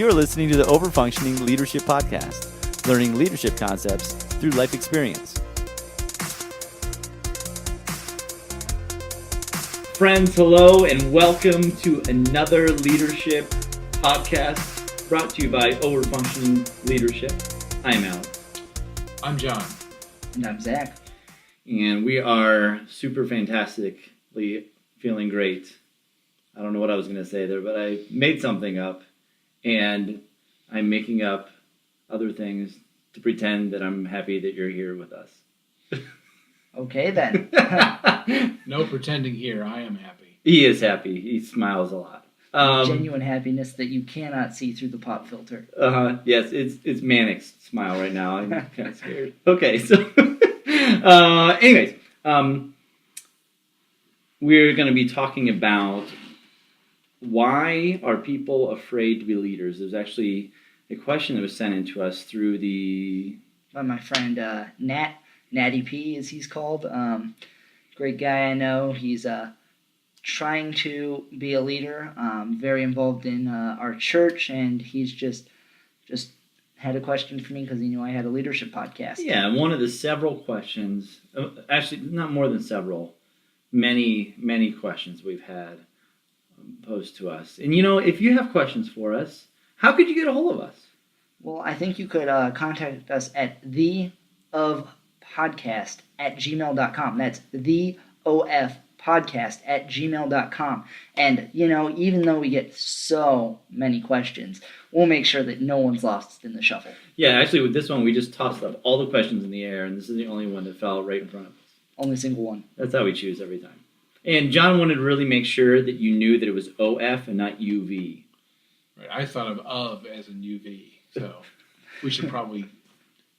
You are listening to the OverFunctioning Leadership Podcast, learning leadership concepts through life experience. Friends, hello, and welcome to another leadership podcast brought to you by OverFunctioning Leadership. I am Alex. I'm John. And I'm Zach. And we are super fantastically feeling great. I don't know what I was going to say there, but I made something up, and I'm making up other things to pretend that I'm happy that you're here with us. Okay, then. No pretending here. I am happy. He is happy. He smiles a lot. Genuine happiness that you cannot see through the pop filter. Yes, it's Manic's smile right now. I'm kind of scared. Okay, so anyways, we're going to be talking about why are people afraid to be leaders. There's actually a question that was sent in to us through By my friend Natty P, as he's called. Great guy I know. He's trying to be a leader, very involved in our church, and he's just had a question for me because he knew I had a leadership podcast. Yeah, one of the several questions, actually not more than several, many questions we've had posed to us. And if you have questions for us, how could you get a hold of us? Well, I think you could contact us at theofpodcast@gmail.com. That's theofpodcast@gmail.com. And, even though we get so many questions, we'll make sure that no one's lost in the shuffle. Yeah, actually with this one, we just tossed up all the questions in the air, and this is the only one that fell right in front of us. Only single one. That's how we choose every time. And John wanted to really make sure that you knew that it was OF and not UV. Right. I thought of as in UV, so we should probably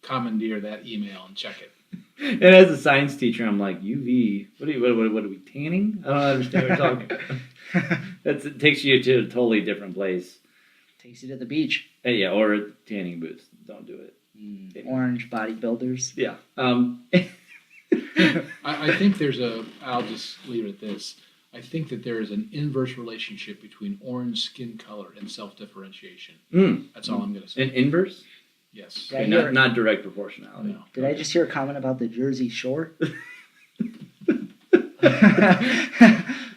commandeer that email and check it. And as a science teacher, I'm like, UV, what are we, tanning? I don't understand what you're talking about. It takes you to a totally different place. Takes you to the beach. Yeah, or tanning booths. Don't do it. Orange bodybuilders. Yeah. I think I'll just leave it at this. I think that there is an inverse relationship between orange skin color and self-differentiation. That's all I'm going to say. An inverse? Yes. Okay, not direct proportionality. No. Did I just hear a comment about the Jersey Shore?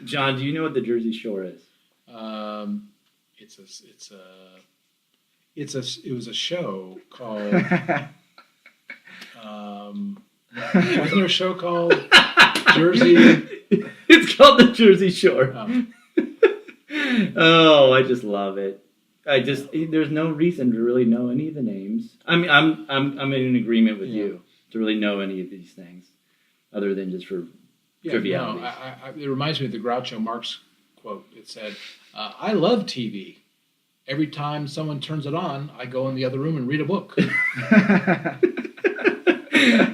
John, do you know what the Jersey Shore is? It was a show called. Wasn't there a show called Jersey? It's called the Jersey Shore. Oh. Oh, I just love it. There's no reason to really know any of the names. I mean, I'm in agreement with you to really know any of these things, other than just for trivialities. No, it reminds me of the Groucho Marx quote. It said, "I love TV. Every time someone turns it on, I go in the other room and read a book."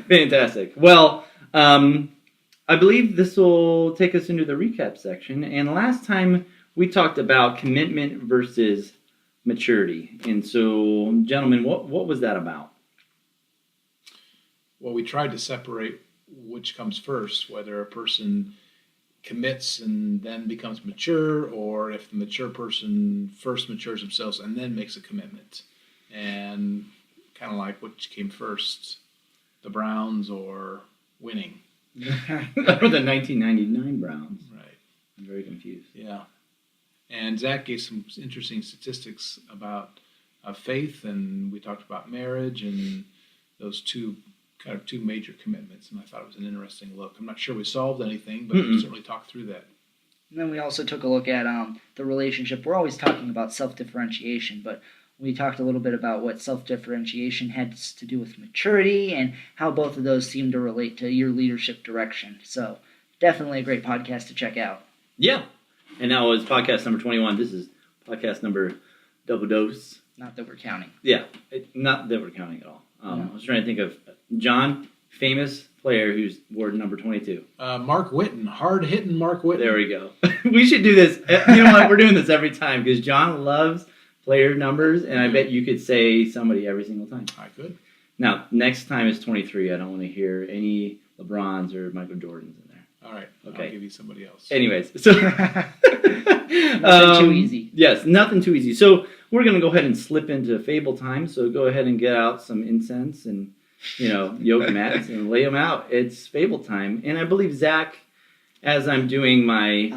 Fantastic. Well, I believe this will take us into the recap section. And last time we talked about commitment versus maturity. And so, gentlemen, what was that about? Well, we tried to separate which comes first, whether a person commits and then becomes mature, or if the mature person first matures themselves and then makes a commitment. And kind of like which came first, the Browns or winning. Or the 1999 Browns. Right. I'm very confused. Yeah. And Zach gave some interesting statistics about faith, and we talked about marriage and those two major commitments, and I thought it was an interesting look. I'm not sure we solved anything, but we certainly talked through that. And then we also took a look at the relationship. We're always talking about self-differentiation, but we talked a little bit about what self-differentiation has to do with maturity and how both of those seem to relate to your leadership direction. So definitely a great podcast to check out. Yeah. And that was podcast number 21. This is podcast number double dose. Not that we're counting. Yeah. Not that we're counting at all. No. I was trying to think of John, famous player who's wore number 22. Mark Whitten. Hard-hitting Mark Whitten. There we go. We should do this. You know what? We're doing this every time because John loves player numbers, and I bet you could say somebody every single time. I could. Now, next time is 23. I don't want to hear any LeBrons or Michael Jordans in there. All right. Okay. I'll give you somebody else. Anyways, so Nothing too easy. Yes, nothing too easy. So we're going to go ahead and slip into Fable time. So go ahead and get out some incense and, yoke mats and lay them out. It's Fable time. And I believe, Zach, as I'm doing my,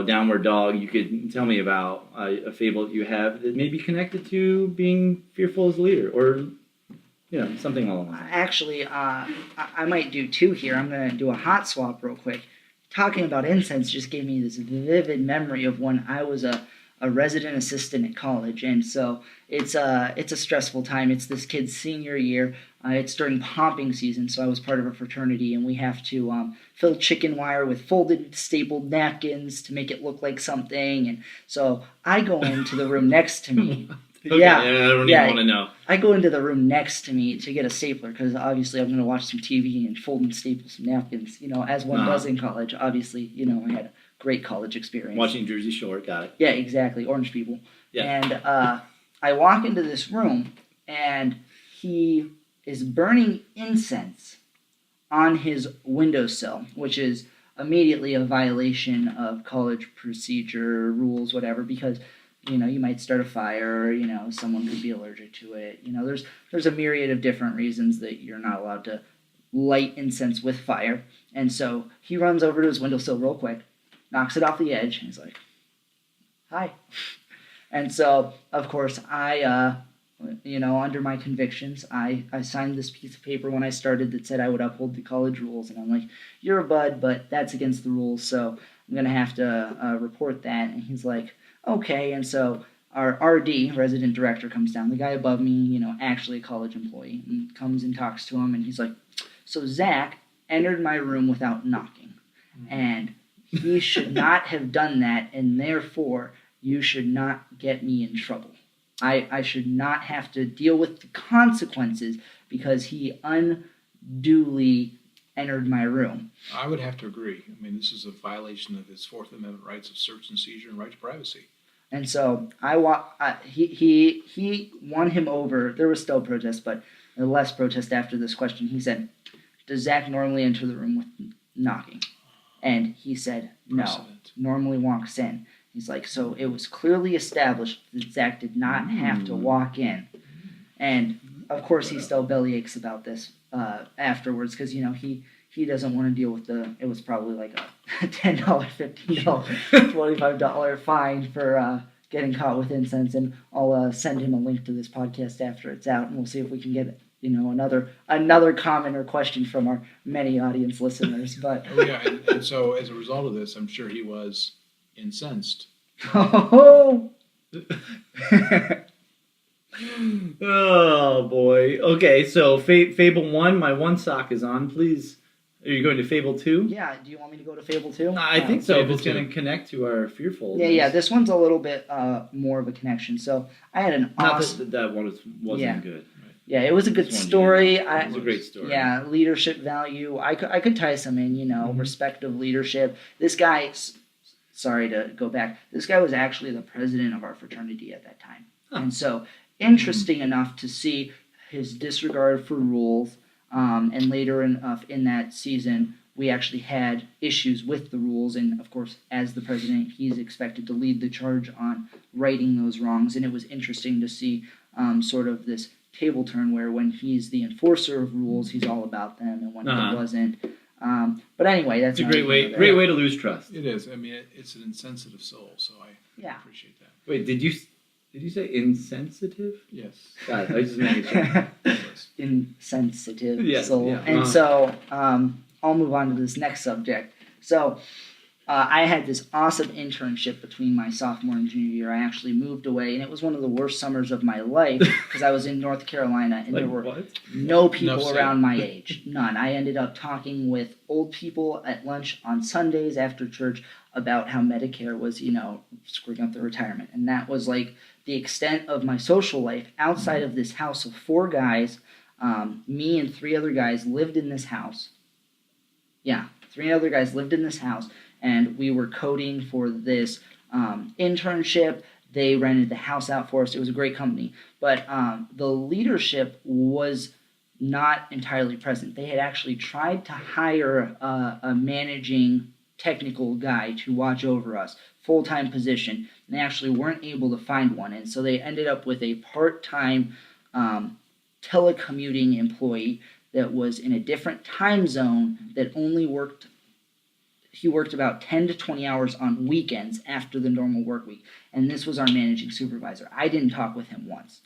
downward dog, you could tell me about a fable that you have that may be connected to being fearful as a leader or, something along those lines. Actually, I might do two here. I'm going to do a hot swap real quick. Talking about incense just gave me this vivid memory of when I was a resident assistant at college, and so it's a stressful time. It's this kid's senior year. It's during pomping season, so I was part of a fraternity, and we have to fill chicken wire with folded, stapled napkins to make it look like something. And so I go into the room next to me. Okay, I don't even want to know. I go into the room next to me to get a stapler because obviously I'm going to watch some TV and fold and staple some napkins, as one does in college. Obviously, I had a great college experience. Watching Jersey Shore, got it. Yeah, exactly. Orange people. Yeah. And I walk into this room and he is burning incense on his windowsill, which is immediately a violation of college procedure rules, whatever, because you might start a fire, someone could be allergic to it. There's a myriad of different reasons that you're not allowed to light incense with fire. And so he runs over to his windowsill real quick, knocks it off the edge, and he's like, "Hi." And so, of course, I, under my convictions, I signed this piece of paper when I started that said I would uphold the college rules. And I'm like, "You're a bud, but that's against the rules, so I'm going to have to report that." And he's like, "Okay." And so our RD, resident director, comes down, the guy above me, actually a college employee, and comes and talks to him. And he's like, "So Zach entered my room without knocking. And he should not have done that, and therefore you should not get me in trouble. I should not have to deal with the consequences because he unduly entered my room." I would have to agree. I mean, this is a violation of his Fourth Amendment rights of search and seizure and right to privacy. And so he won him over. There was still protest, but less protest after this question. He said, "Does Zach normally enter the room with knocking?" And he said, "No, Precedent. normally walks in." He's like, so it was clearly established that Zach did not have to walk in. And of course he still bellyaches about this afterwards because, he doesn't want to deal with it was probably like a $10, $15, $25 fine for getting caught with incense. And I'll send him a link to this podcast after it's out, and we'll see if we can get another comment or question from our many audience listeners. But and so as a result of this, I'm sure he was incensed. oh Oh boy. Okay, so Fable 1, my one sock is on. Please, are you going to Fable 2? yeah, do you want me to go to Fable 2? I think so. If Fable it's 2. going to connect to our fearful. Yeah, this one's a little bit more of a connection. So I had an Not awesome... that one wasn't good. Yeah, it was a good This one, story. yeah. It was a great story. Yeah, leadership value. I could tie some in, respective leadership. This guy, sorry to go back, this guy was actually the president of our fraternity at that time. Huh. And so, interesting enough to see his disregard for rules, and later in that season, we actually had issues with the rules, and of course, as the president, he's expected to lead the charge on righting those wrongs, and it was interesting to see sort of this table turn where when he's the enforcer of rules, he's all about them, and when he wasn't. But anyway, that's it's a great way to lose trust. It is. I mean, it's an insensitive soul, so I appreciate that. Wait, did you say insensitive? Yes. God, I just made sure. Insensitive Yeah, soul. yeah. And so I'll move on to this next subject. So I had this awesome internship between my sophomore and junior year. I actually moved away, and it was one of the worst summers of my life because I was in North Carolina, and there were no people around my age. None. I ended up talking with old people at lunch on Sundays after church about how Medicare was, screwing up their retirement. And that was like the extent of my social life outside of this house of 4 guys. Me and 3 other guys lived in this house. Yeah, 3 other guys lived in this house. And we were coding for this internship. They rented the house out for us. It was a great company. But the leadership was not entirely present. They had actually tried to hire a managing technical guy to watch over us, full-time position, and they actually weren't able to find one. And so they ended up with a part-time telecommuting employee that was in a different time zone that only worked about 10 to 20 hours on weekends after the normal work week. And this was our managing supervisor. I didn't talk with him once.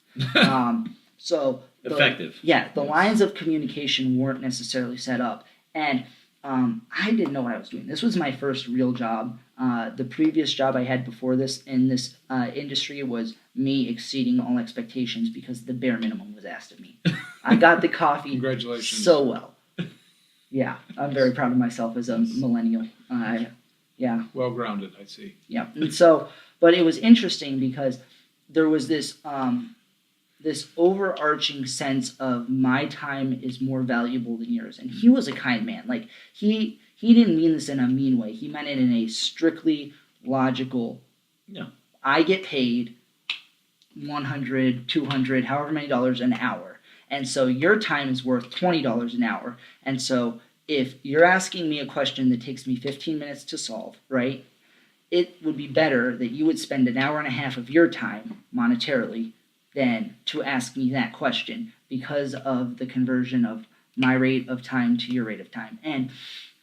Effective. Yeah, the lines of communication weren't necessarily set up. And I didn't know what I was doing. This was my first real job. The previous job I had before this in this industry was me exceeding all expectations because the bare minimum was asked of me. I got the coffee Congratulations. so well. Yeah, I'm very proud of myself as a millennial. Yeah. Well grounded, I see. Yeah, and so, but it was interesting because there was this this overarching sense of my time is more valuable than yours, and he was a kind man. Like he didn't mean this in a mean way. He meant it in a strictly logical. Yeah. I get paid $100, $200, however many dollars an hour. And so your time is worth $20 an hour. And so if you're asking me a question that takes me 15 minutes to solve, right, it would be better that you would spend an hour and a half of your time monetarily than to ask me that question because of the conversion of my rate of time to your rate of time. And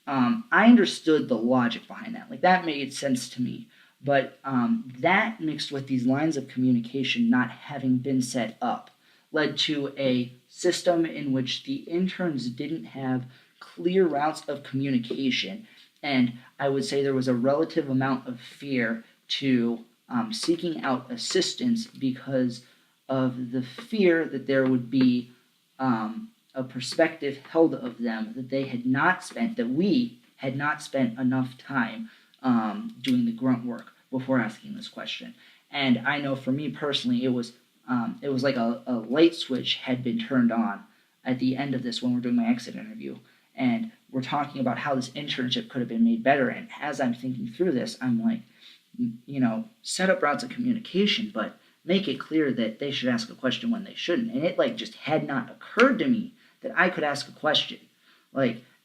I understood the logic behind that. Like, that made sense to me. But that mixed with these lines of communication not having been set up led to a system in which the interns didn't have clear routes of communication. And I would say there was a relative amount of fear to seeking out assistance because of the fear that there would be a perspective held of them that they had not spent, that we had not spent enough time doing the grunt work before asking this question. And I know for me personally, it was like a light switch had been turned on at the end of this when we're doing my exit interview. And we're talking about how this internship could have been made better. And as I'm thinking through this, I'm like, set up routes of communication, but make it clear that they should ask a question when they shouldn't. And it just had not occurred to me that I could ask a question,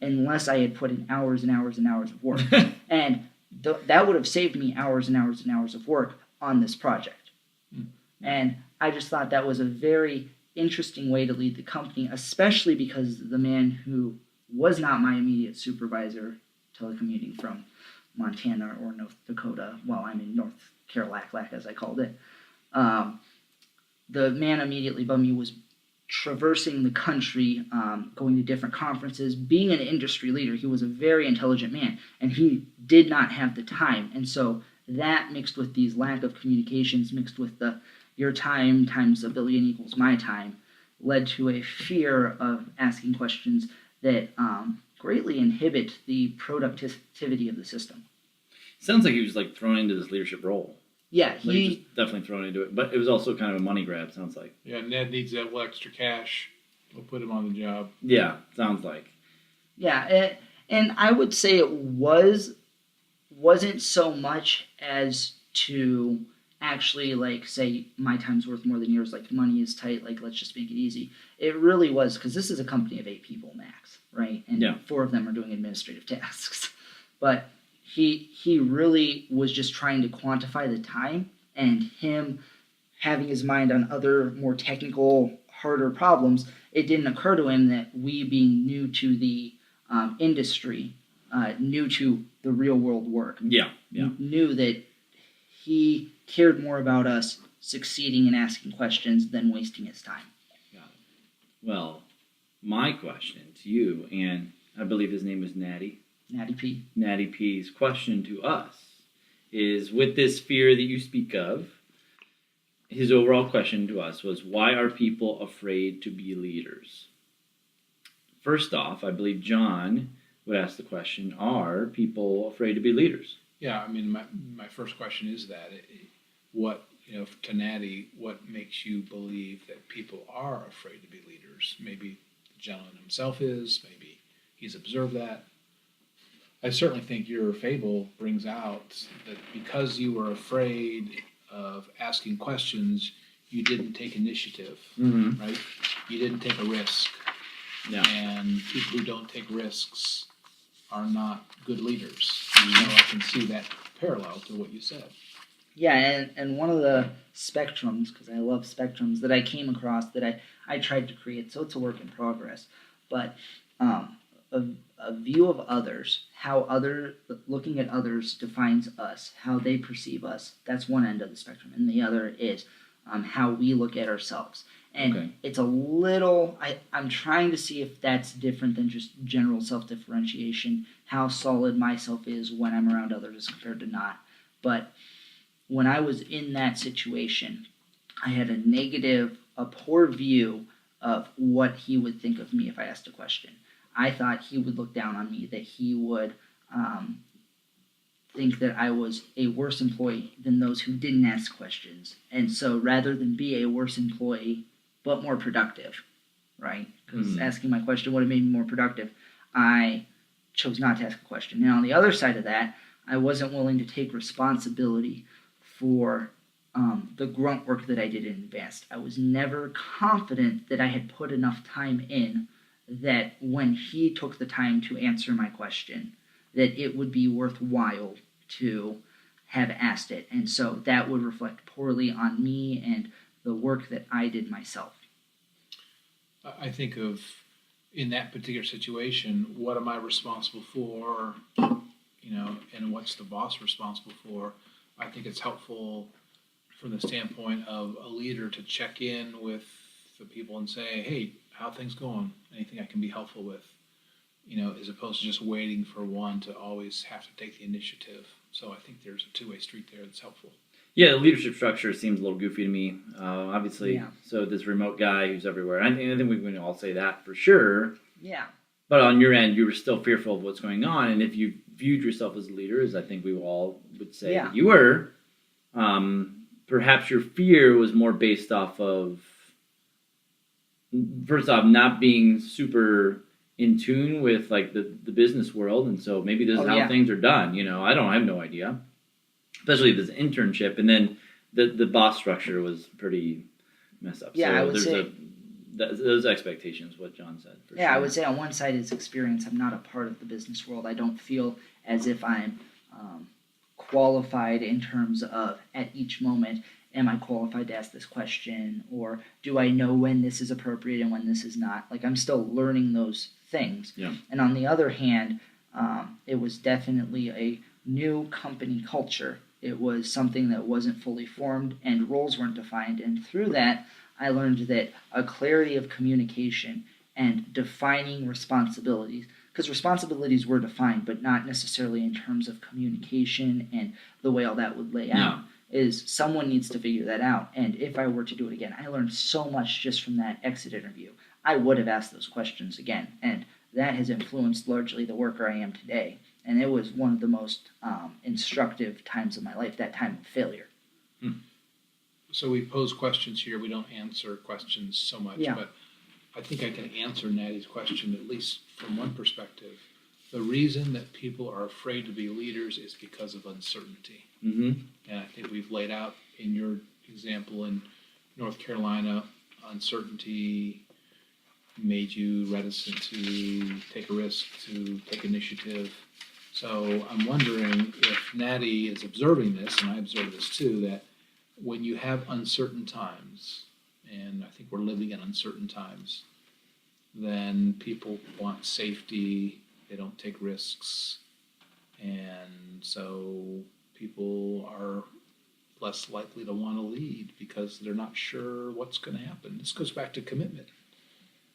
unless I had put in hours and hours and hours of work. And that would have saved me hours and hours and hours of work on this project. And I just thought that was a very interesting way to lead the company, especially because the man who was not my immediate supervisor, telecommuting from Montana or North Dakota, while I'm in North Carolina, as I called it, the man immediately above me was traversing the country, going to different conferences, being an industry leader. He was a very intelligent man, and he did not have the time. And so that mixed with these lack of communications, mixed with the your time times a billion equals my time, led to a fear of asking questions that greatly inhibit the productivity of the system. Sounds like he was thrown into this leadership role. Yeah, he was definitely thrown into it, but it was also kind of a money grab. Sounds like. Yeah, Ned needs that little extra cash. We'll put him on the job. Yeah, sounds like. Yeah, and I would say it wasn't so much as to actually say my time's worth more than yours. Money is tight. Let's just make it easy. It really was, because this is a company of 8 people max, right? And 4 of them are doing administrative tasks, but. He really was just trying to quantify the time, and him having his mind on other more technical, harder problems, it didn't occur to him that we, being new to the industry, new to the real world work, knew that he cared more about us succeeding and asking questions than wasting his time. Got it. Well, my question to you, and I believe his name is Natty. Natty P. Natty P's question to us is, with this fear that you speak of, his overall question to us was, why are people afraid to be leaders? First off, I believe John would ask the question, are people afraid to be leaders? Yeah, I mean, my first question is that. To Natty, what makes you believe that people are afraid to be leaders? Maybe the gentleman himself is, maybe he's observed that. I certainly think your fable brings out that because you were afraid of asking questions, you didn't take initiative, right? You didn't take a risk. Yeah. And people who don't take risks are not good leaders. So I can see that parallel to what you said. Yeah, and one of the spectrums, because I love spectrums, that I came across that I tried to create, so it's a work in progress, but a view of others, looking at others defines us, how they perceive us. That's one end of the spectrum, and the other is how we look at ourselves. And it's a little, I'm trying to see if that's different than just general self-differentiation, how solid myself is when I'm around others as compared to not. But when I was in that situation, I had a poor view of what he would think of me if I asked a question. I thought he would look down on me, that he would think that I was a worse employee than those who didn't ask questions. And so rather than be a worse employee, but more productive, right? Because asking my question would have made me more productive, I chose not to ask a question. Now, on the other side of that, I wasn't willing to take responsibility for the grunt work that I did in advance. I was never confident that I had put enough time in that when he took the time to answer my question, that it would be worthwhile to have asked it. And so that would reflect poorly on me and the work that I did myself. I think of, in that particular situation, what am I responsible for, and what's the boss responsible for? I think it's helpful from the standpoint of a leader to check in with the people and say, hey, how are things going? Anything I can be helpful with? As opposed to just waiting for one to always have to take the initiative. So I think there's a two-way street there that's helpful. Yeah, the leadership structure seems a little goofy to me. Obviously, So this remote guy who's everywhere. I think we can all say that for sure. Yeah. But on your end, you were still fearful of what's going on. And if you viewed yourself as a leader, as I think we all would say that you were, perhaps your fear was more based off of, first off, not being super in tune with like the business world. And so maybe this is how things are done. I have no idea. Especially this internship, and then the boss structure was pretty messed up. Yeah, so I would say those expectations. What John said. Yeah, sure. I would say on one side is experience. I'm not a part of the business world. I don't feel as if I'm qualified in terms of at each moment. Am I qualified to ask this question, or do I know when this is appropriate and when this is not? Like I'm still learning those things. Yeah. And on the other hand, it was definitely a new company culture. It was something that wasn't fully formed and roles weren't defined. And through that, I learned that a clarity of communication and defining responsibilities, because responsibilities were defined, but not necessarily in terms of communication and the way all that would lay out, is someone needs to figure that out. And if I were to do it again, I learned so much just from that exit interview. I would have asked those questions again. And that has influenced largely the worker I am today. And it was one of the most instructive times of my life, that time of failure. So we pose questions here. We don't answer questions so much. Yeah. But I think I can answer Natty's question, at least from one perspective. The reason that people are afraid to be leaders is because of uncertainty. Mm-hmm. And I think we've laid out in your example in North Carolina, uncertainty made you reticent to take a risk, to take initiative. So I'm wondering if Natty is observing this, and I observe this too, that when you have uncertain times, and I think we're living in uncertain times, then people want safety, they don't take risks, and so people are less likely to want to lead because they're not sure what's going to happen. This goes back to commitment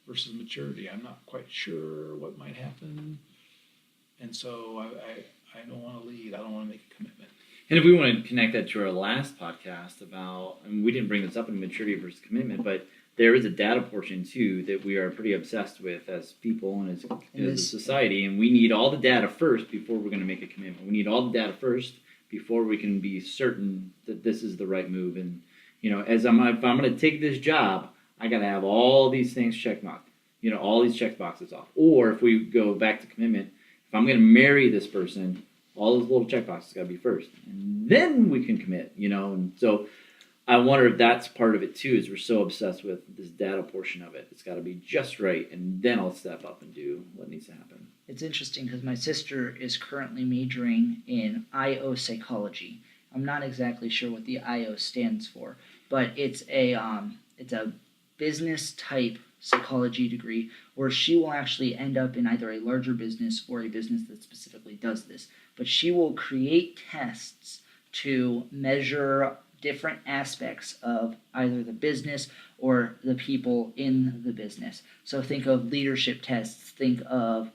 versus maturity. I'm not quite sure what might happen. And so I don't want to lead. I don't want to make a commitment. And if we want to connect that to our last podcast about, and we didn't bring this up in maturity versus commitment, but there is a data portion too that we are pretty obsessed with as people and as a society. And we need all the data first before we're going to make a commitment. We need all the data first before we can be certain that this is the right move. And, if I'm going to take this job, I got to have all these things checkmarked, all these check boxes off. Or if we go back to commitment, if I'm going to marry this person, all those little check boxes got to be first. And then we can commit, And so I wonder if that's part of it too, is we're so obsessed with this data portion of it. It's got to be just right. And then I'll step up and do what needs to happen. It's interesting because my sister is currently majoring in IO psychology. I'm not exactly sure what the IO stands for, but it's a business type psychology degree where she will actually end up in either a larger business or a business that specifically does this. But she will create tests to measure different aspects of either the business or the people in the business. So think of leadership tests, think of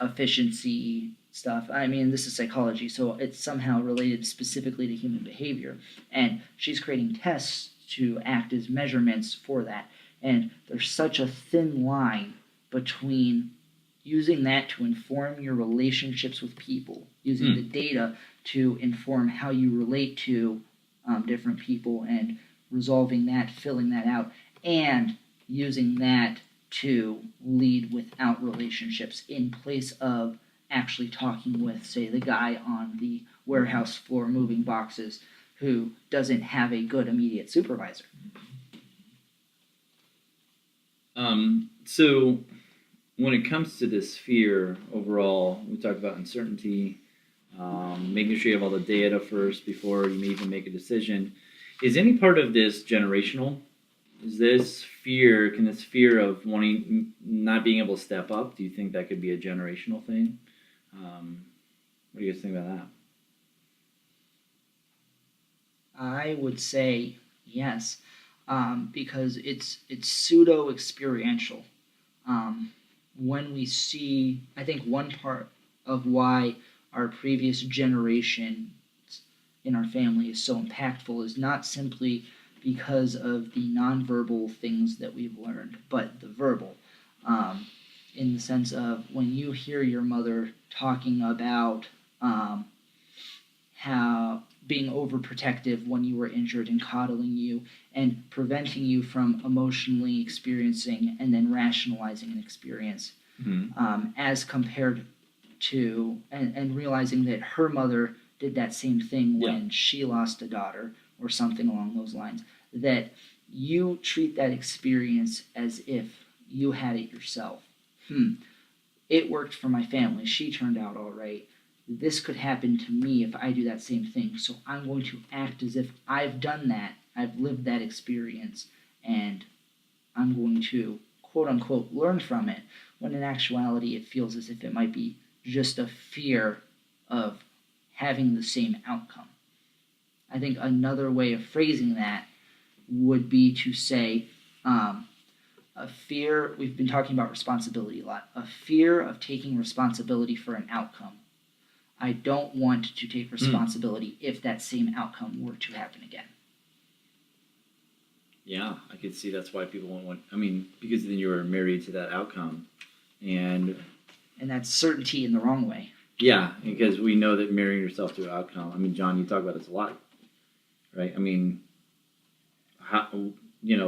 efficiency stuff. I mean, this is psychology, so it's somehow related specifically to human behavior. And she's creating tests to act as measurements for that. And there's such a thin line between using that to inform your relationships with people, using the data to inform how you relate to different people and resolving that, filling that out, and using that to lead without relationships in place of actually talking with, say, the guy on the warehouse floor moving boxes who doesn't have a good immediate supervisor. So when it comes to this fear overall, we talked about uncertainty, making sure you have all the data first before you may even make a decision. Is any part of this generational? Is this fear, can this fear of not being able to step up, do you think that could be a generational thing? What do you guys think about that? I would say yes, because it's pseudo experiential. When we see, I think one part of why our previous generations in our family is so impactful is not simply because of the nonverbal things that we've learned, but the verbal. In the sense of when you hear your mother talking about how being overprotective when you were injured and coddling you and preventing you from emotionally experiencing and then rationalizing an experience, as compared to and realizing that her mother did that same thing when she lost a daughter or something along those lines, that you treat that experience as if you had it yourself. It worked for my family. She turned out all right. This could happen to me if I do that same thing. So I'm going to act as if I've done that. I've lived that experience. And I'm going to, quote unquote, learn from it. When in actuality, it feels as if it might be just a fear of having the same outcome. I think another way of phrasing that would be to say, a fear, we've been talking about responsibility a lot, a fear of taking responsibility for an outcome. I don't want to take responsibility if that same outcome were to happen again. Yeah, I could see that's why people won't want, because then you were married to that outcome. And that's certainty in the wrong way. Yeah, because we know that marrying yourself to an outcome, John, you talk about this a lot, right?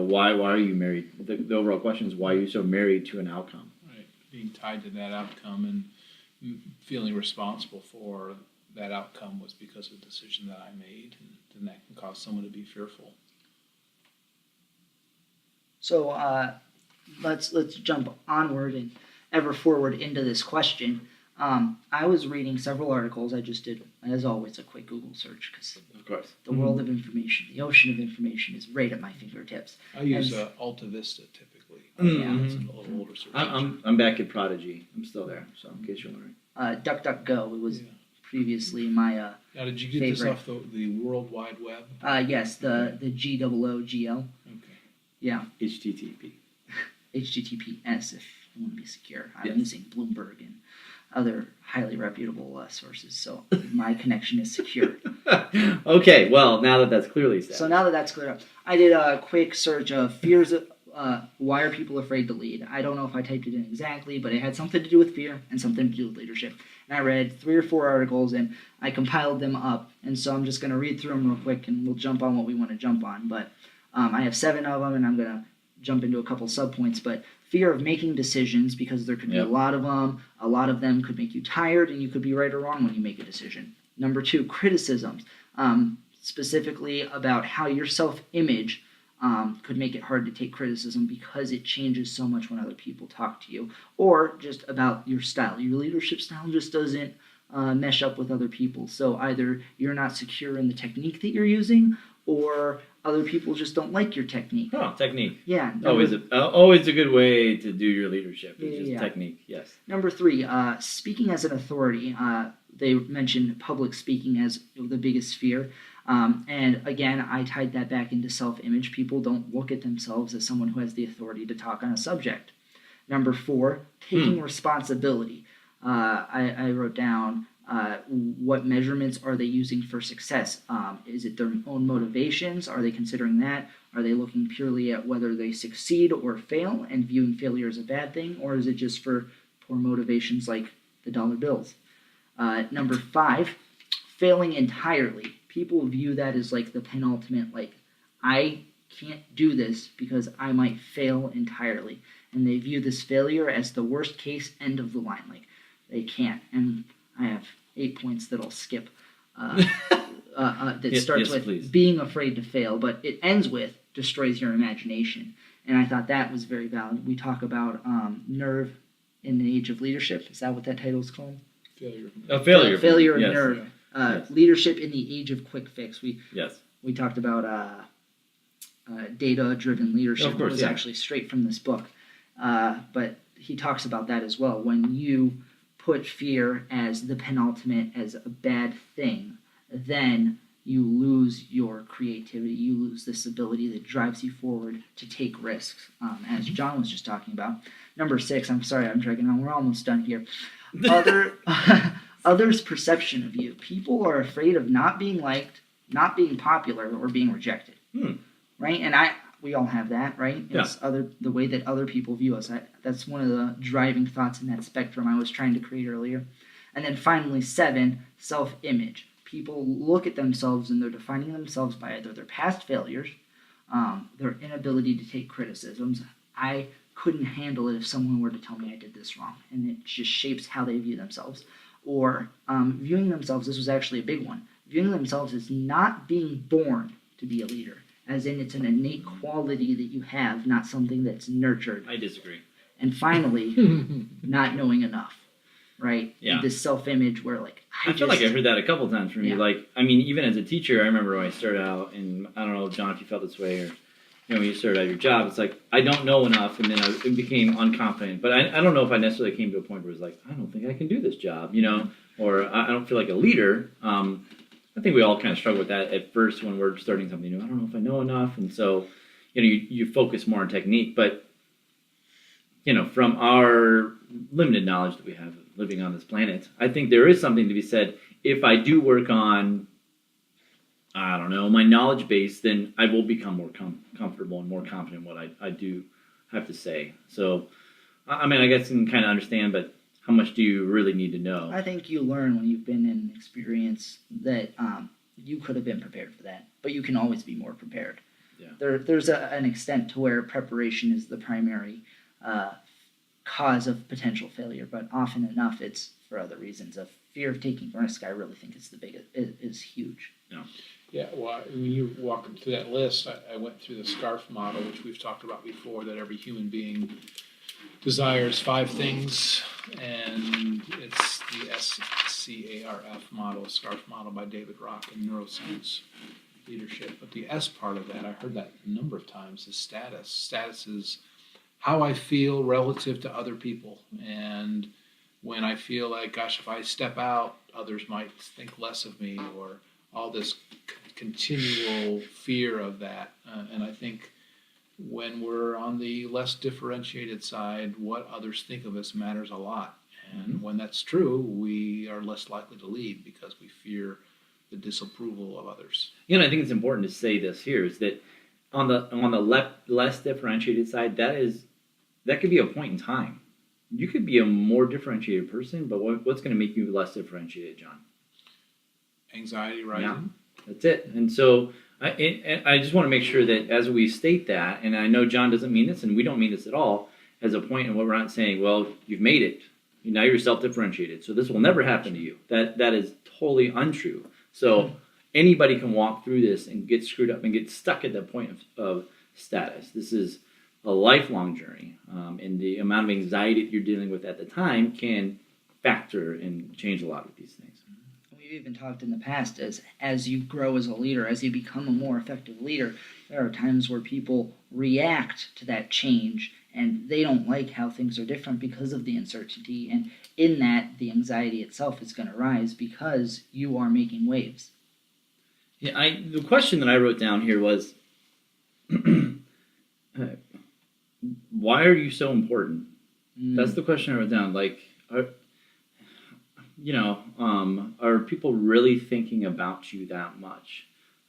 Why are you married? The overall question is, why are you so married to an outcome? Right, being tied to that outcome and feeling responsible for that outcome was because of a decision that I made, and then that can cause someone to be fearful. So let's jump onward and ever forward into this question. I was reading several articles. I just did, as always, a quick Google search because of course the world of information, the ocean of information, is right at my fingertips. I use Alta Vista typically. It's an older search engine. I'm back at Prodigy. I'm still there, so in case you're wondering. DuckDuckGo. It was previously my Now, did you get favorite. this off the World Wide Web? Yes, the GOOGL. Okay. Yeah. HTTP. HTTPS if you want to be secure. I'm Yes. using Bloomberg and other highly reputable sources, so my connection is secure. Okay, well, now that that's clearly established. So now that that's cleared up, I did a quick search of fears of why are people afraid to lead. I don't know if I typed it in exactly, but it had something to do with fear and something to do with leadership. And I read 3 or 4 articles, and I compiled them up. And so I'm just going to read through them real quick, and we'll jump on what we want to jump on. But I have 7 of them, and I'm going to jump into a couple subpoints. But fear of making decisions, because there could be a lot of them. A lot of them could make you tired, and you could be right or wrong when you make a decision. Number 2, criticisms, specifically about how your self-image could make it hard to take criticism because it changes so much when other people talk to you, or just about your style. Your leadership style just doesn't mesh up with other people. So either you're not secure in the technique that you're using, or other people just don't like your technique. Oh, technique. Yeah. Always a good way to do your leadership. It's just Yeah. technique. Yes. Number 3, speaking as an authority. They mentioned public speaking as the biggest fear. And again, I tied that back into self-image. People don't look at themselves as someone who has the authority to talk on a subject. Number 4, taking responsibility. I wrote down what measurements are they using for success? Is it their own motivations? Are they considering that? Are they looking purely at whether they succeed or fail and viewing failure as a bad thing? Or is it just for poor motivations like the dollar bills? Number 5, failing entirely. People view that as like the penultimate, like, I can't do this because I might fail entirely. And they view this failure as the worst case, end of the line. Like, they can't. And I have 8 points that I'll skip. That starts with please. Being afraid to fail, but it ends with destroys your imagination. And I thought that was very valid. We talk about nerve in the age of leadership. Is that what that title is called? Failure. Failure. Failure of Yes. nerve. Yes. Leadership in the age of quick fix. We talked about data-driven leadership. Of course, It was yeah. actually straight from this book. But he talks about that as well. When you put fear as the penultimate, as a bad thing, then you lose your creativity. You lose this ability that drives you forward to take risks, as John was just talking about. Number 6, I'm sorry I'm dragging on. We're almost done here. Others' perception of you. People are afraid of not being liked, not being popular, or being rejected. Right? And we all have that, right? It's the way that other people view us. That's one of the driving thoughts in that spectrum I was trying to create earlier. And then finally, 7, self-image. People look at themselves and they're defining themselves by either their past failures, their inability to take criticisms. I couldn't handle it if someone were to tell me I did this wrong, and it just shapes how they view themselves. Or viewing themselves, this was actually a big one, viewing themselves as not being born to be a leader, as in it's an innate quality that you have, not something that's nurtured. I disagree. And finally, not knowing enough, right? Yeah. This self-image where, like, I feel like I heard that a couple times from you. Yeah. Like, I mean, even as a teacher, I remember when I started out, and I don't know, John, if you felt this way, or when you started out your job, it's like, I don't know enough, and then I became unconfident. But I don't know if I necessarily came to a point where it's like, I don't think I can do this job, or I don't feel like a leader. I think we all kind of struggle with that at first when we're starting something new. I don't know if I know enough, and so you focus more on technique. But from our limited knowledge that we have living on this planet, I think there is something to be said. If I do work on, I don't know, my knowledge base, then I will become more comfortable and more confident in what I do have to say. So, I mean, I guess you can kind of understand, but how much do you really need to know? I think you learn when you've been in an experience that you could have been prepared for that, but you can always be more prepared. Yeah. There's an extent to where preparation is the primary cause of potential failure, but often enough it's for other reasons. A fear of taking risk, I really think is huge. Yeah, well, when you walk through that list, I went through the SCARF model, which we've talked about before, that every human being desires 5 things, and it's the SCARF model, SCARF model by David Rock in Neuroscience Leadership. But the S part of that, I heard that a number of times, is status. Status is how I feel relative to other people, and when I feel like, gosh, if I step out, others might think less of me, or all this continual fear of that. And I think when we're on the less differentiated side, what others think of us matters a lot. And when that's true, we are less likely to lead because we fear the disapproval of others. And I think it's important to say this here is that on the less differentiated side, that could be a point in time. You could be a more differentiated person, but what's going to make you less differentiated, John? Anxiety, right? Yeah, that's it. And so I just want to make sure that as we state that, and I know John doesn't mean this, and we don't mean this at all, as a point in what we're not saying, well, you've made it. Now you're self-differentiated, so this will never happen to you. That is totally untrue. So anybody can walk through this and get screwed up and get stuck at that point of status. This is a lifelong journey, and the amount of anxiety that you're dealing with at the time can factor and change a lot of these things. We've even talked in the past as you grow as a leader, as you become a more effective leader, there are times where people react to that change and they don't like how things are different because of the uncertainty, and in that the anxiety itself is going to rise because you are making waves. Yeah, the question that I wrote down here was, why are you so important? That's the question I wrote down. Like, are people really thinking about you that much?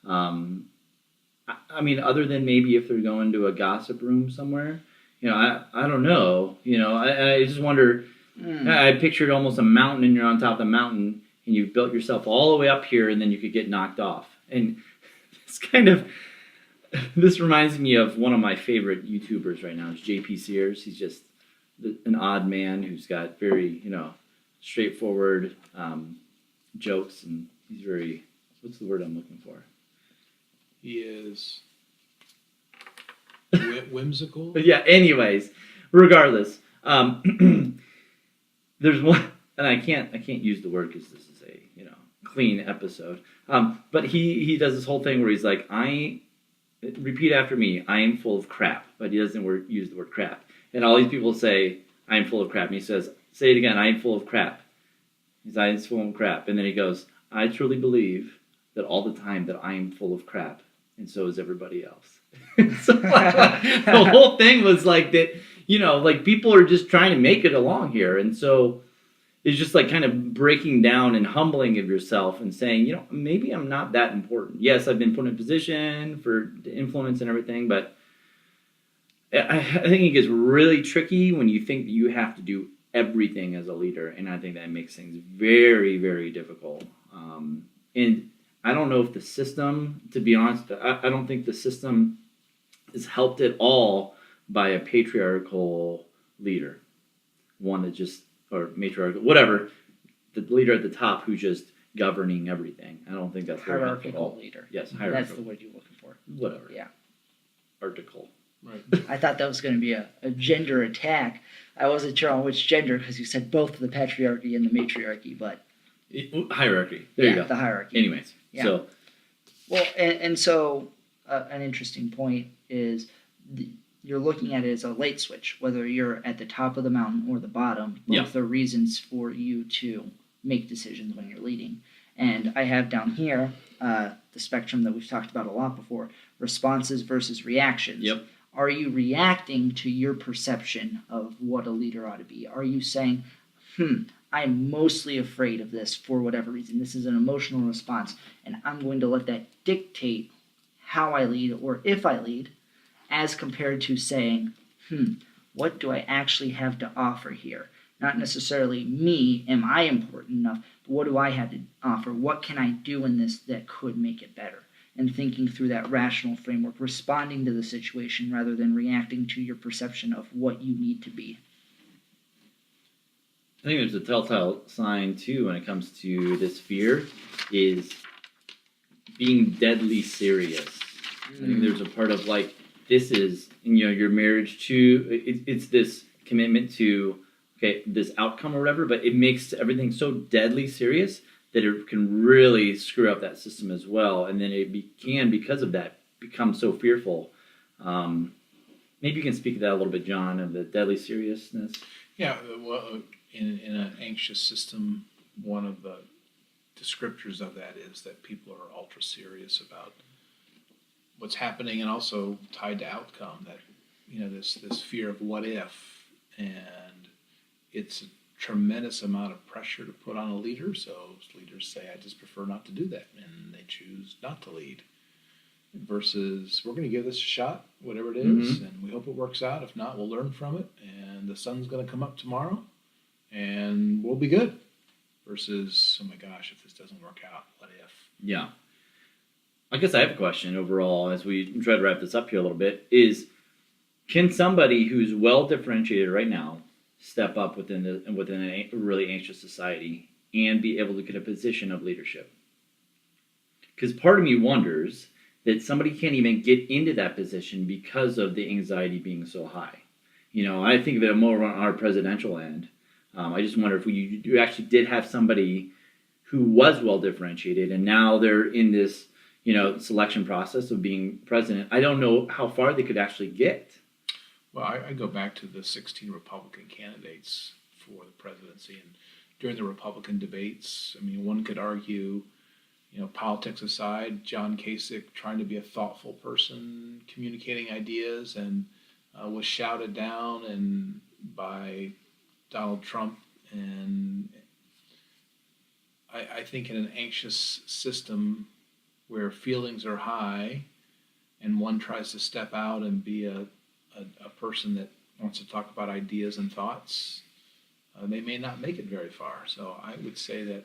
I mean, other than maybe if they're going to a gossip room somewhere, I don't know. I just wonder. I pictured almost a mountain, and you're on top of the mountain, and you've built yourself all the way up here, and then you could get knocked off. And this reminds me of one of my favorite YouTubers right now. It's JP Sears. He's just an odd man who's got very, straightforward jokes, and he's very, what's the word I'm looking for? He is whimsical. But yeah, anyways, regardless, there's one, and I can't use the word because this is a, clean episode. But he does this whole thing where he's like, repeat after me, I am full of crap. But he doesn't use the word crap. And all these people say, I am full of crap. And he says, say it again, I am full of crap. He's I am full of crap. And then he goes, I truly believe that all the time that I am full of crap. And so is everybody else. So the whole thing was like that, like people are just trying to make it along here. And so it's just like kind of breaking down and humbling of yourself and saying, maybe I'm not that important. Yes, I've been put in a position for influence and everything, but I think it gets really tricky when you think that you have to do everything as a leader. And I think that makes things very, very difficult. And I don't know if the system, to be honest, I don't think the system is helped at all by a patriarchal leader. One that just, or matriarchal, whatever, the leader at the top who's just governing everything. I don't think that's very helpful at all. Hierarchical leader. Yes, hierarchical. That's the word you're looking for. Whatever. Yeah. Article. Right. I thought that was going to be a gender attack. I wasn't sure on which gender because you said both the patriarchy and the matriarchy, but... Hierarchy. There you go. The hierarchy. Anyways. Yeah. So. Well, and so an interesting point is you're looking at it as a light switch, whether you're at the top of the mountain or the bottom. Both are reasons for you to make decisions when you're leading. And I have down here the spectrum that we've talked about a lot before, responses versus reactions. Yep. Are you reacting to your perception of what a leader ought to be? Are you saying, I'm mostly afraid of this for whatever reason. This is an emotional response, and I'm going to let that dictate how I lead or if I lead, as compared to saying, what do I actually have to offer here? Not necessarily me, am I important enough, but what do I have to offer? What can I do in this that could make it better? And thinking through that rational framework, responding to the situation rather than reacting to your perception of what you need to be. I think there's a telltale sign, too, when it comes to this fear, is being deadly serious. I think there's a part of, like, this is, your marriage to, it's this commitment to, this outcome or whatever, but it makes everything so deadly serious that it can really screw up that system as well. And then it can, because of that, become so fearful. Maybe you can speak to that a little bit, John, of the deadly seriousness. Yeah, well, in an anxious system, one of the descriptors of that is that people are ultra serious about what's happening, and also tied to outcome. That this fear of what if, and it's a tremendous amount of pressure to put on a leader. So leaders say, "I just prefer not to do that," and they choose not to lead. Versus, we're going to give this a shot, whatever it is, and we hope it works out. If not, we'll learn from it, and the sun's going to come up tomorrow, and we'll be good. Versus, oh my gosh, if this doesn't work out, what if? Yeah. I guess I have a question overall as we try to wrap this up here a little bit, is can somebody who's well differentiated right now step up within a really anxious society and be able to get a position of leadership? Because part of me wonders that somebody can't even get into that position because of the anxiety being so high. You know, I think of it more on our presidential end. I just wonder if you actually did have somebody who was well differentiated, and now they're in this, you know, selection process of being president. I don't know how far they could actually get. Well, I go back to the 16 Republican candidates for the presidency, and during the Republican debates, I mean, one could argue, you know, politics aside, John Kasich trying to be a thoughtful person, communicating ideas, and was shouted down and by Donald Trump. And I think in an anxious system where feelings are high and one tries to step out and be a person that wants to talk about ideas and thoughts, they may not make it very far. So I would say that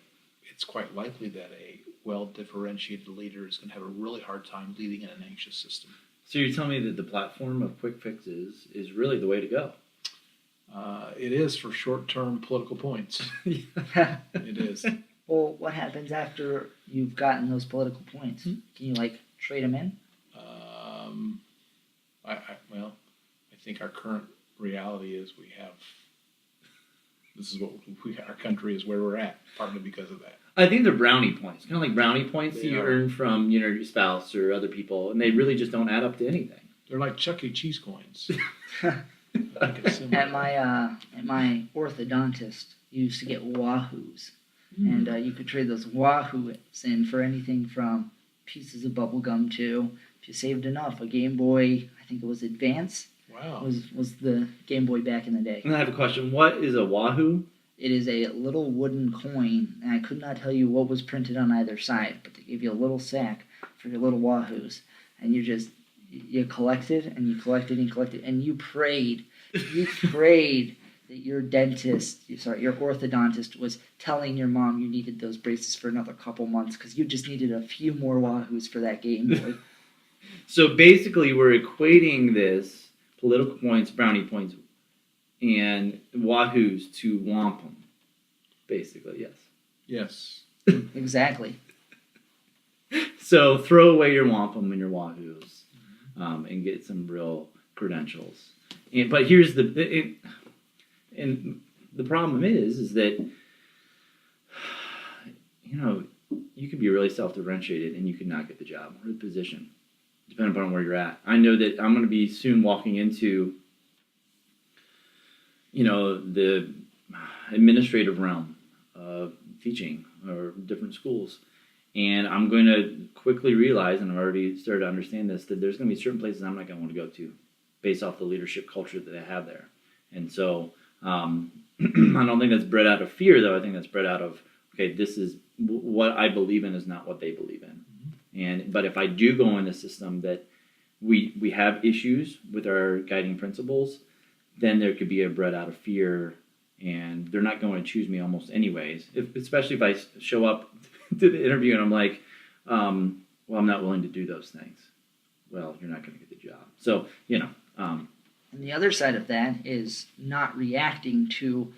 it's quite likely that a well-differentiated leader is going to have a really hard time leading in an anxious system. So you're telling me that the platform of quick fixes is really the way to go? It is for short-term political points. It is. Well, what happens after you've gotten those political points? Can you like trade them in? Well, I think our current reality is this is what our country is where we're at, partly because of that. I think they're brownie points, kind of like brownie points They that you are. earn from, you know, your spouse or other people, and they really just don't add up to anything. They're like Chuck E. Cheese coins. I think it's similar. At my orthodontist, you used to get wahoos, and you could trade those wahoos in for anything from pieces of bubble gum to, if you saved enough, a Game Boy. I think it was Advance. Wow. Was the Game Boy back in the day. And I have a question. What is a wahoo? It is a little wooden coin, and I could not tell you what was printed on either side, but they gave you a little sack for your little wahoos, and you collected and you collected and you collected, and you prayed that your your orthodontist was telling your mom you needed those braces for another couple months because you just needed a few more wahoos for that Game Boy. So basically, we're equating this political points, brownie points, and wahoos to wampum. Basically, yes. Yes. Exactly. So throw away your wampum and your wahoos, and get some real credentials. But here's the problem is that, you know, you could be really self-differentiated and you could not get the job or the position, depending upon where you're at. I know that I'm going to be soon walking into, you know, the administrative realm of teaching or different schools. And I'm going to quickly realize, and I've already started to understand this, that there's going to be certain places I'm not going to want to go to based off the leadership culture that they have there. And so I don't think that's bred out of fear, though. I think that's bred out of, okay, this is what I believe in is not what they believe in. But if I do go in a system that we have issues with our guiding principles, then there could be a bred out of fear, and they're not going to choose me almost anyways. Especially if I show up to the interview and I'm like, well, I'm not willing to do those things. Well, you're not going to get the job. So, you know. And the other side of that is not reacting to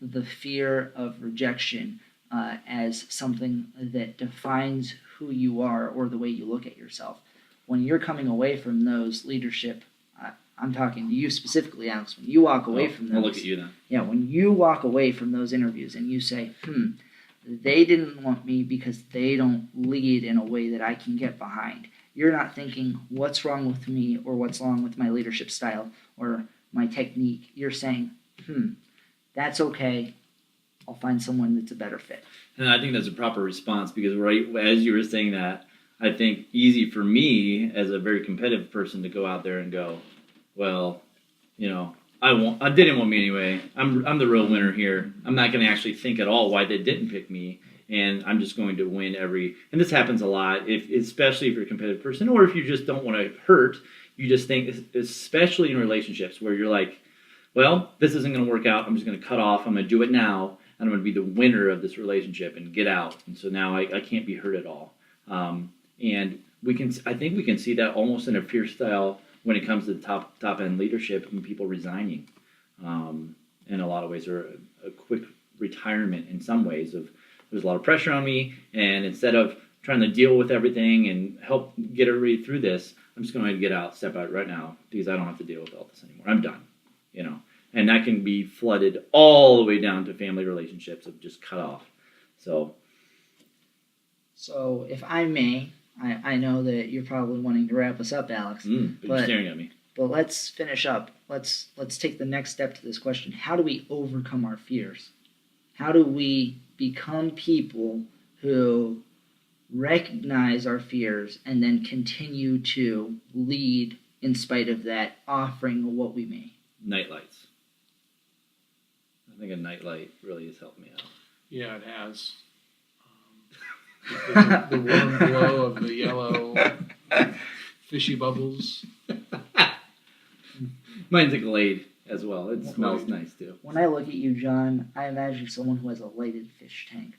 the fear of rejection as something that defines who you are or the way you look at yourself. When you're coming away from those leadership, I'm talking to you specifically, Alex, when you walk away from those. I'll look at you then. Yeah, when you walk away from those interviews and you say, they didn't want me because they don't lead in a way that I can get behind. You're not thinking, what's wrong with me or what's wrong with my leadership style or my technique. You're saying, that's okay. I'll find someone that's a better fit. And I think that's a proper response because right as you were saying that, I think easy for me as a very competitive person to go out there and go, well, you know, I didn't want me anyway. I'm the real winner here. I'm not going to actually think at all why they didn't pick me, and I'm just going to win every. And this happens a lot, especially if you're a competitive person, or if you just don't want to hurt. You just think, especially in relationships, where you're like, well, this isn't going to work out. I'm just going to cut off. I'm going to do it now, and I'm going to be the winner of this relationship and get out. And so now I can't be hurt at all. And I think we can see that almost in a fear style when it comes to top end leadership and people resigning, in a lot of ways, or a quick retirement in some ways of there's a lot of pressure on me, and instead of trying to deal with everything and help get everybody through this. I'm just going to step out right now because I don't have to deal with all this anymore. I'm done, And that can be flooded all the way down to family relationships of just cut off. So if I may, I know that you're probably wanting to wrap us up, Alex. but you're staring at me. But let's finish up. Let's take the next step to this question. How do we overcome our fears? How do we become people who recognize our fears and then continue to lead in spite of that, offering what we may? Night lights. I think a nightlight really has helped me out. Yeah, it has. The warm glow of the yellow fishy bubbles. Mine's a Glade as well. It Glade. smells nice too. When I look at you, John, I imagine someone who has a lighted fish tank,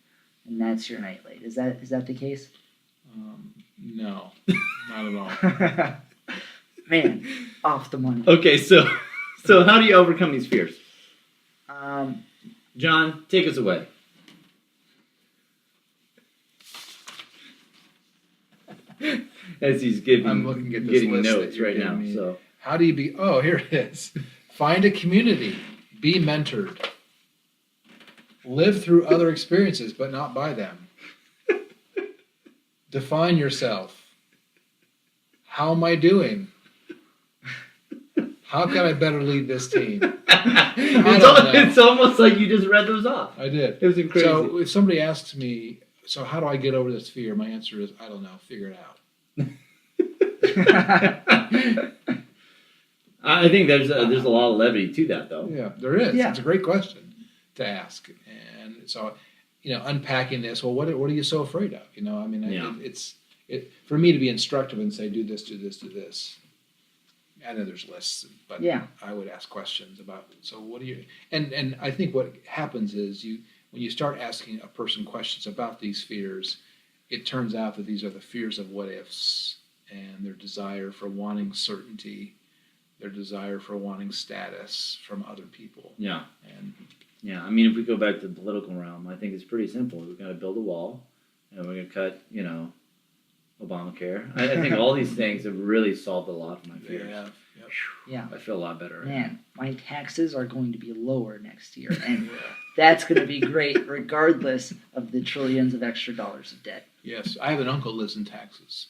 and that's your nightlight. Is that the case? No, not at all. Man, off the money. Okay, so how do you overcome these fears? John, take us away. As he's I'm looking at this getting list notes that you're right now. giving me. So How do you be? Oh, here it is. Find a community. Be mentored. Live through other experiences, but not by them. Define yourself. How am I doing? How can I better lead this team? it's almost like you just read those off. I did. It was crazy. So if somebody asks me, so how do I get over this fear? My answer is, I don't know. Figure it out. I think there's a lot of levity to that, though. Yeah, there is. Yeah. It's a great question to ask. And so, unpacking this, well, what are you so afraid of? I mean, Yeah. it's for me to be instructive and say, do this, do this, do this. I know there's lists, but Yeah. I would ask questions about, so what do you, and I think what happens is when you start asking a person questions about these fears, it turns out that these are the fears of what ifs and their desire for wanting certainty, their desire for wanting status from other people. Yeah. And Yeah, I mean, if we go back to the political realm, I think it's pretty simple. We've got to build a wall, and we're going to cut, Obamacare. I think all these things have really solved a lot of my fears. Yep. Yeah. I feel a lot better. Man, my taxes are going to be lower next year, and that's going to be great regardless of the trillions of extra dollars of debt. Yes, I have an uncle who lives in Texas.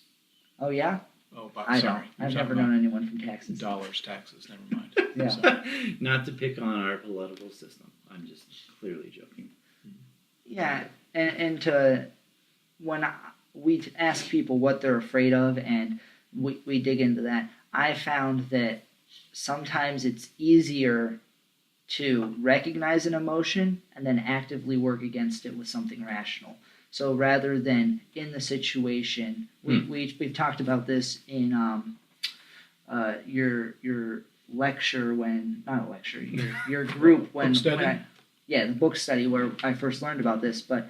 Oh, yeah? Oh, I sorry. don't. I've never known anyone from Texas. Dollars, taxes, never mind. Yeah. So, Not to pick on our political system. I'm just clearly joking. Yeah, and when we ask people what they're afraid of and we dig into that, I found that sometimes it's easier to recognize an emotion and then actively work against it with something rational. So rather than in the situation, we've talked about this in your lecture your group when Book study? The book study where I first learned about this, but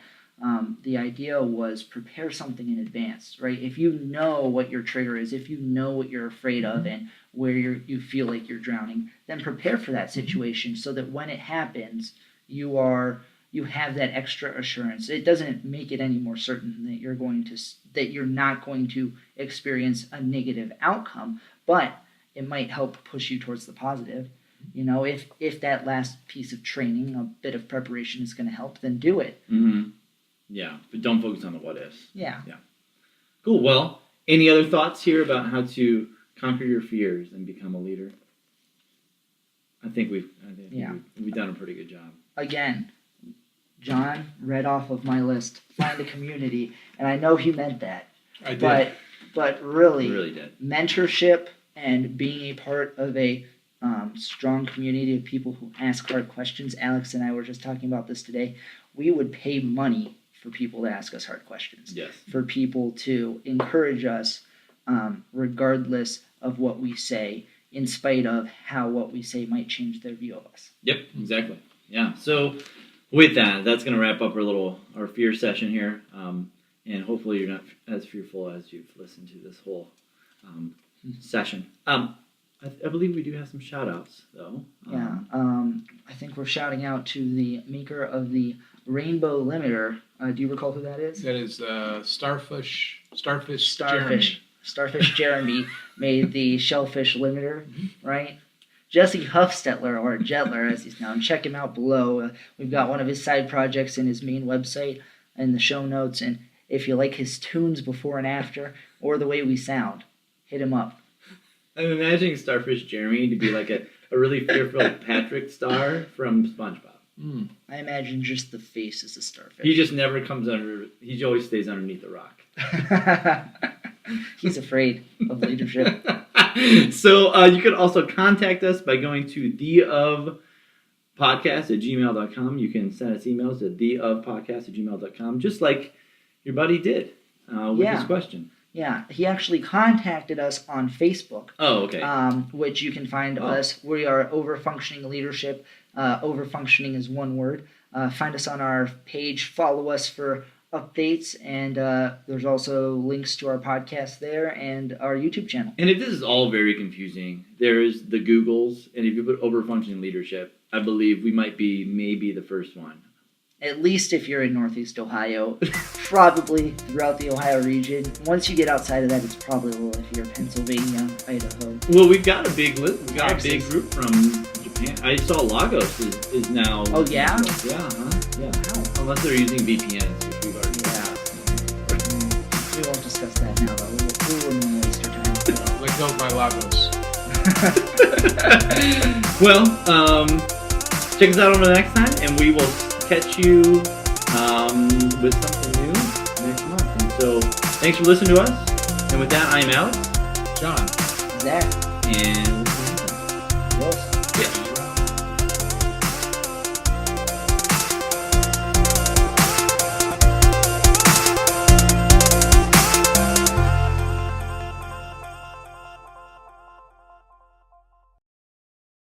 the idea was prepare something in advance, right? If you know what your trigger is, if you know what you're afraid of and where you feel like you're drowning, then prepare for that situation so that when it happens, you have that extra assurance. It doesn't make it any more certain that you're not going to experience a negative outcome, but it might help push you towards the positive. If that last piece of training, a bit of preparation is going to help, then do it. Mm-hmm. Yeah, but don't focus on the what ifs. Yeah. Cool. Well, any other thoughts here about how to conquer your fears and become a leader? I think we've done a pretty good job. Again, John read off of my list, find a community, and I know he meant that. I did. But really, You really did. mentorship and being a part of a strong community of people who ask hard questions. Alex and I were just talking about this today. We would pay money for people to ask us hard questions. Yes. For people to encourage us, regardless of what we say, in spite of how what we say might change their view of us. Yep, exactly. Yeah. So with that, that's going to wrap up our fear session here. And hopefully you're not as fearful as you've listened to this whole session. I believe we do have some shout outs though. I think we're shouting out to the maker of the Rainbow Limiter. Do you recall who that is? That is Starfish Jeremy. Starfish Jeremy made the Shellfish Limiter, right? Jesse Huffstetler, or Jetler as he's known, check him out below. We've got one of his side projects in his main website in the show notes, and if you like his tunes before and after, or the way we sound, hit him up. I'm imagining Starfish Jeremy to be like a really fearful Patrick Star from SpongeBob. I imagine just the face is a starfish. He just never comes under. He always stays underneath the rock. He's afraid of leadership. So you can also contact us by going to theofpodcast@gmail.com. You can send us emails at theofpodcast@gmail.com, just like your buddy did with his question. Yeah, he actually contacted us on Facebook. Oh, okay. Which you can find us. We are OverFunctioning Leadership. Overfunctioning is one word. Find us on our page. Follow us for updates, and there's also links to our podcast there and our YouTube channel. And if this is all very confusing, there's the Googles, and if you put Overfunctioning Leadership, I believe we might be maybe the first one. At least if you're in Northeast Ohio, probably throughout the Ohio region. Once you get outside of that, it's probably a little iffier. Pennsylvania, Idaho. Well, we've got a big list. We've got Texas. a big group from Japan. I saw Lagos is now. Oh, yeah? Yeah, yeah. Wow. Unless they're using VPNs, which we've already discussed. We won't discuss that now, though. We wouldn't waste our time. Let go of my Lagos. Well, check us out on the next time, and we will catch you with something new next month. And so, thanks for listening to us. And with that, I'm Alex. John. Zach. And